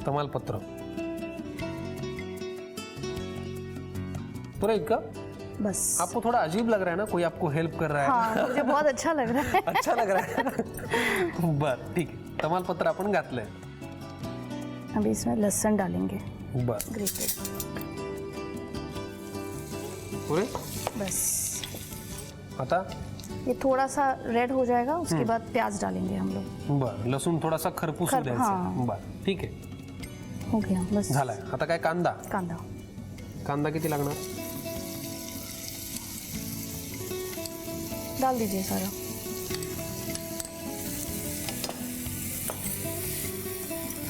तमालपत्र पूरा इतना बस। आपको थोड़ा अजीब लग रहा है ना, कोई आपको हेल्प कर रहा है? हाँ, मुझे बहुत अच्छा लग रहा है। अच्छा लग रहा है। बर ठीक आहे, तमालपत्र आपण घातलंय. अभी इसमें लहसुन डालेंगे बर ग्रेटेड। पुरे बस आता ये थोड़ा सा रेड हो जाएगा, उसके बाद प्याज डालेंगे हम लोग। बर लसूण थोडासा खरपूस द्यायचा. हाँ. बर ठीक आहे, हो गया बस। झालाय. आता काय कांदा? कांदा कांदा किती लागणार? डाल दीजिए सारा।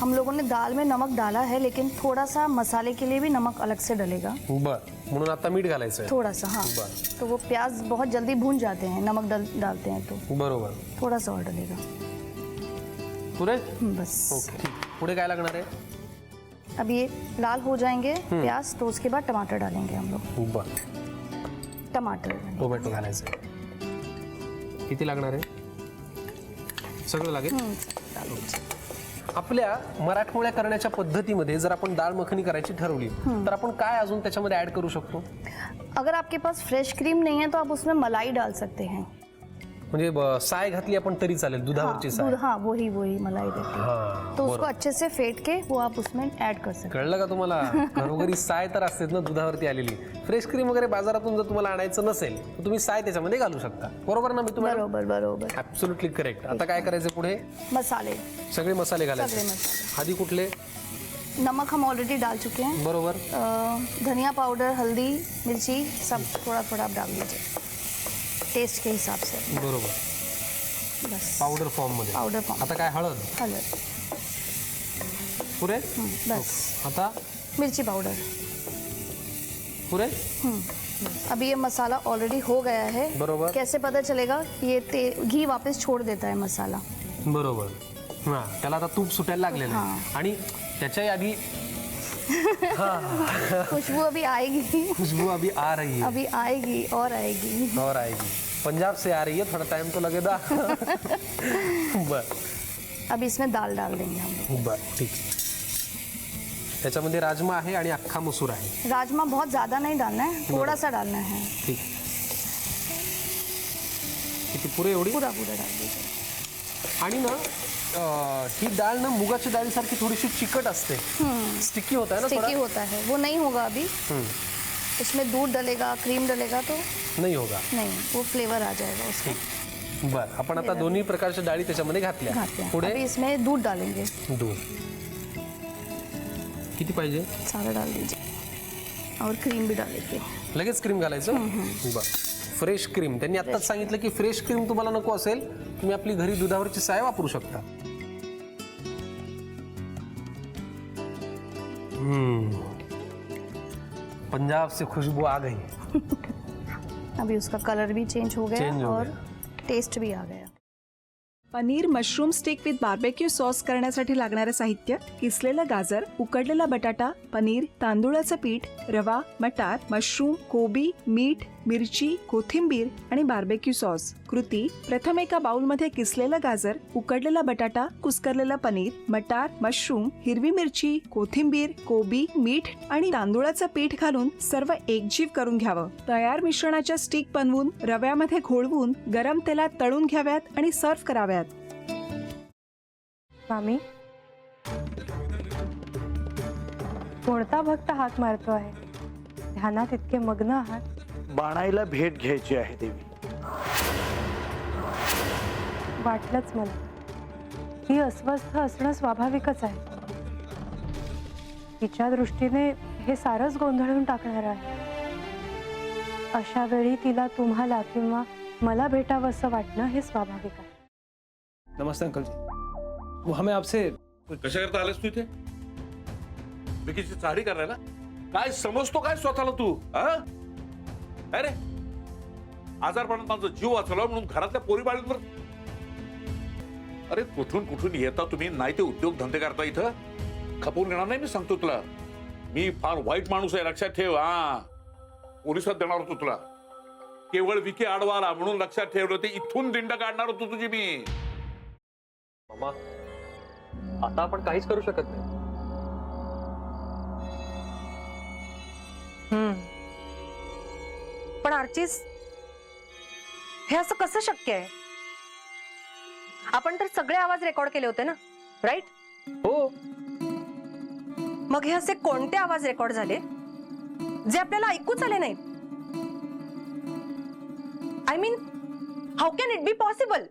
हम लोगों ने दाल में नमक डाला है, लेकिन थोड़ा सा मसाले के लिए भी नमक अलग से डलेगा। बर म्हणून आता मीठ घालायचं आहे. थोड़ा सा, हाँ। बर तो वो प्याज बहुत जल्दी भून जाते हैं, नमक डालते हैं तो बरोबर. थोड़ा सा और डलेगा। पुरे बस ओके. पुढे काय लागणार आहे? अब ये लाल हो जाएंगे प्याज, तो उसके बाद टमाटर डालेंगे हम लोग। बर टमाटर टोमॅटो घालायचं आहे. किती लागणार आहे? सगळं लागेल. आपल्या मराठमोळ्या करण्याच्या पद्धतीमध्ये जर आपण डाळ मखनी करायची ठरवली तर आपण काय अजून त्याच्यामध्ये ऍड करू शकतो? अगर आपके पास फ्रेश क्रीम नहीं है तो आप उसमें मलाई डाल सकते हैं। म्हणजे साय घातली आपण तरी चालेल, दुधावरची साय. हाँ, वही मलाई देती है। हां, तो उसको बरोबर. अच्छे से फेंट के वो आप उसमें ऐड कर सकते कळलं का तुम्हाला? घरोघरी साय तर असतेच ना दुधावरती आलेली. फ्रेश क्रीम वगैरे बाजारातून जर तुम्हाला आणायचं नसेल तर तुम्ही साय त्याच्यामध्ये घालू शकता. बरोबर ना मी हैं। तुम्हाला? बरोबर। Absolutely correct. आता काय करायचं पुढे? मसाले, सगळे मसाले घालायचे. सगळे मसाले। आधी कुठले? नमक हम ऑलरेडी डाल चुके हैं। बरोबर. धनिया पाउडर, हल्दी, मिर्ची सब थोड़ा थोड़ा आप डाल दीजिए टेस्ट के हिसाब से। बरोबर. बस पावडर फॉर्म मध्ये. Powder form. आता काय? हळद हल्दी पुरे. बस। आता मिर्ची पाउडर। पुरे. अभी ये मसाला ऑलरेडी हो गया है। बरोबर. कैसे पता चलेगा? ये घी वापस छोड़ देता है मसाला। बरोबर. हां, त्याला आता तूप सुटायला लागलेलं आहे. हां. आणि त्याच्याही आधी खुशबू अभी आएगी। खुशबू अभी आ रही है. अभी आएगी और आएगी। और आएगी. पंजाब से आ रही है, थोड़ा टाइम तो लगेगा. बर अब इसमें दाल डाल देंगे हम लोग। बर ठीक. त्याच्यामध्ये राजमा आहे आणि अख्खा मसूर आहे. राजमा बहुत ज़्यादा नहीं डालना है, थोड़ा सा डालना है। ठीक. किती? पुरे एवढी? पूरा डाल दीजिए। आणि ना ही डाळ ना मुगाच्या डाळीसारखी थोडीशी चिकट असते. स्टिकी होता है ना थोड़ा? स्टिकी होता है, वो नहीं होगा अभी। इसमें दूध डलेगा, क्रीम डलेगा तो नाही होगा. नहीं, वो फ्लेवर आ जाएगा उसका। बर आपण आता दोन्ही प्रकारच्या डाळी त्याच्यामध्ये घातल्या. अभी पुढे इसमें दूध डालेंगे। दूध किती पाहिजे? सारा डाल दीजिए और क्रीम भी डालेंगे। लगेच क्रीम घालायचं. बर. फ्रेश क्रीम त्यांनी आत्ताच सांगितलं की फ्रेश क्रीम तुम्हाला नको असेल तुम्ही आपली घरी दुधावरची साय वापरू शकता. पंजाब से खुशबू आ गई. अभी उसका कलर भी चेंज हो गया चेंज हो और गया. टेस्ट भी आ गया। Paneer mushroom stick with barbecue sauce करण्यासाठी लागणारे साहित्य: किसलेलं गाजर, उकडलेला बटाटा, पनीर, तांदूळाचं पीठ, रवा, मटार, मशरूम, कोबी, मीठ, मिरची, कोथिंबीर आणि बार्बेक्यू सॉस. कृती: प्रथम एका बाउलमध्ये किसलेलं गाजर, उकडलेला बटाटा, कुस्करलेलं पनीर, मटार, मशरूम, हिरवी मिरची, कोथिंबीर, कोबी, मीठ आणि तांदूळाचं पीठ घालून सर्व एकजीव करून घ्यावं. तयार मिश्रणाच्या स्टिक बनवून रव्यामध्ये घोळवून गरम तेलात तळून घ्याव्यात आणि सर्व्ह कराव्यात. स्वामी, कोणता भक्त हाक मारतो आहे? ध्यानात इतके मग्न आहात. बाणाईला भेट घ्यायची आहे देवी. वाटलंच मला. ती अस्वस्थ असणं स्वाभाविकच आहे. तिच्या दृष्टीने हे सारंच गोंधळून टाकणार आहे. अशा वेळी तिला तुम्हाला किंवा मला भेटावंसं वाटणं हे स्वाभाविक आहे. नमस्ते अंकल जी, वो हमें आपसे कशा करता आलास तू इथे? विकीची चारी करायला? काय समजतो काय स्वतःला तू? अरे आजारपणात माझा जीव वाचवला म्हणून घरातल्या पोरी बाळींवर. अरे कुठून कुठून येता तुम्ही, नाही ते उद्योग धंदे करता इथं. खपवून घेणार नाही मी सांगतो तुला. मी फार वाईट माणूस आहे, लक्षात ठेव. पोलिसात देणार होतो तुला. केवळ विकी आडवा आला म्हणून लक्षात ठेवलं, ते इथून दिंड काढणार होतो तुझी मी. मामा, आता आपण काहीच करू शकत नाही. पण आर्चिस, हे असं कसं शक्य आहे? आपण तर सगळे आवाज रेकॉर्ड केले होते ना, राईट? हो. मग हे असे कोणते आवाज रेकॉर्ड झाले जे आपल्याला ऐकूच आले नाहीत? I mean, how can it be possible?